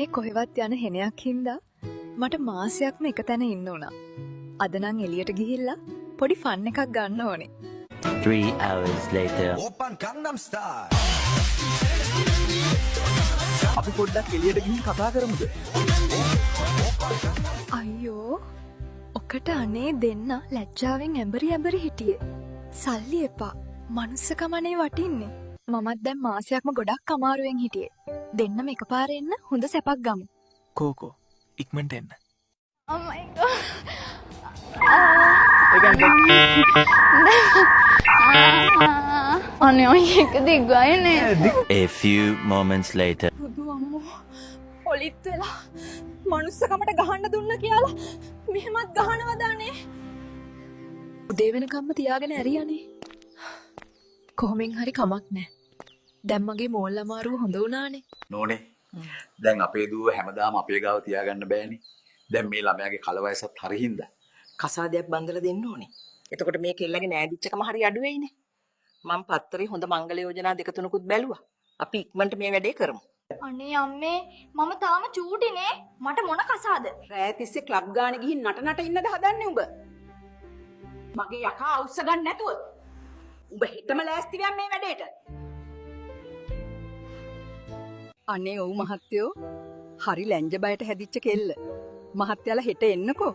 ඒ කොහෙවත් යන හෙනයක් හින්දා මට මාසයක්ම එක තැන ඉන්න උනා. අද නම් එළියට ගිහිල්ලා පොඩි ෆන් එකක් ගන්න ඕනේ. 3 hours later. Open Gangnam Style. අපි පොඩ්ඩක් එළියට ගිහින් කතා කරමුද? අයියෝ ඔකට අනේ දෙන්න ලැජ්ජාවෙන් ඇඹරි හිටියේ. සල්ලි එපා. මනුස්සකමනේ වටින්නේ. මමත් දැන් මාසයක්ම ගොඩක් අමාරුවෙන් හිටියේ. දෙන්නම එකපාර එන්න හොඳ සැපක් ගමු. කෝකෝ ඉක්මනට එන්න. Oh my god. අනේ ඔය එක දිග්ගයනේ. A few moments later. බුදු අම්මෝ පොලිත් වෙලා මනුස්සකමට ගහන්න දුන්න කියලා මෙහෙමත් ගහනවදානේ. උදේ වෙනකම්ම තියාගෙන ඇරියානේ. කොහොමින් හරි කමක් නැහැ. දැන් මගේ මෝල් අමාරුව හොඳ වුණානේ. නෝනේ දැන් අපේ දුව හැමදාම අපේ ගාව තියාගන්න බෑනේ. දැන් මේ ළමයාගේ කල වයසත් හරි හින්දා කසාදයක් බඳලා දෙන්න ඕනේ. එතකොට මේ කෙල්ලගේ නෑදිච්චකම හරි අඩු වෙයිනේ. මම පත්තරේ හොඳ මංගල යෝජනා දෙක තුනකුත් බැලුවා. අපි ඉක්මනට මේ වැඩේ කරමු. අනේ අම්මේ මම තාම චූටිනේ. මට මොන කසාද? රෑ තිස්සේ ක්ලබ් ගානේ ගිහින් නට ඉන්නද හදන්නේ උඹ? මගේ යකා අවුස්ස ගන්න නැතුව. උඹ හෙටම ලෑස්ති වෙන්න මේ වැඩේට. අනේ ඔව් මහත්තයෝ හරි ලැංජ බයට හැදිච්ච කෙල්ල. මහත්තයාලා හෙට එන්නකෝ.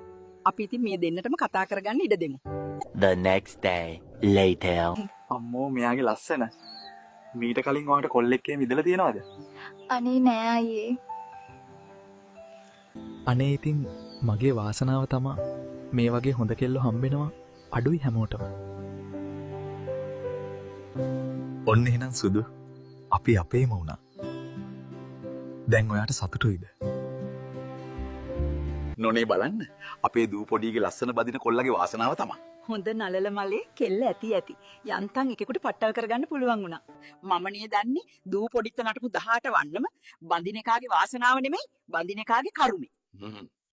අපි ඉතින් මේ දෙන්නටම කතා කරගන්න ඉඩ දෙමු. The next day later. අම්මෝ මෙයාගේ ලස්සන. මීට කලින් ඔයාලට කොල්ලෙක්ගේ මිදලා තියෙනවද? අනේ නෑ අයියේ. අනේ ඉතින් මගේ වාසනාව තමා මේ වගේ හොඳ කෙල්ලෝ හම්බෙනවා අඩුයි හැමෝටම. ඔන්න එහෙනම් සුදු අපි අපේම වුණා. දැන් ඔයාට සතුටුයිද? නෝනේ බලන්න අපේ දූ පොඩිගේ ලස්සන බදින කොල්ලගේ වාසනාව තමයි. හොඳ නලල මලේ කෙල්ල ඇති. යන්තම් එකෙකුට පට්ටල් කරගන්න පුළුවන් වුණා. මම නේ දන්නේ දූ පොඩිත්ත නටපු 18 වන්නම බඳින එකාගේ වාසනාව නෙමෙයි බඳින එකාගේ කරුමේ.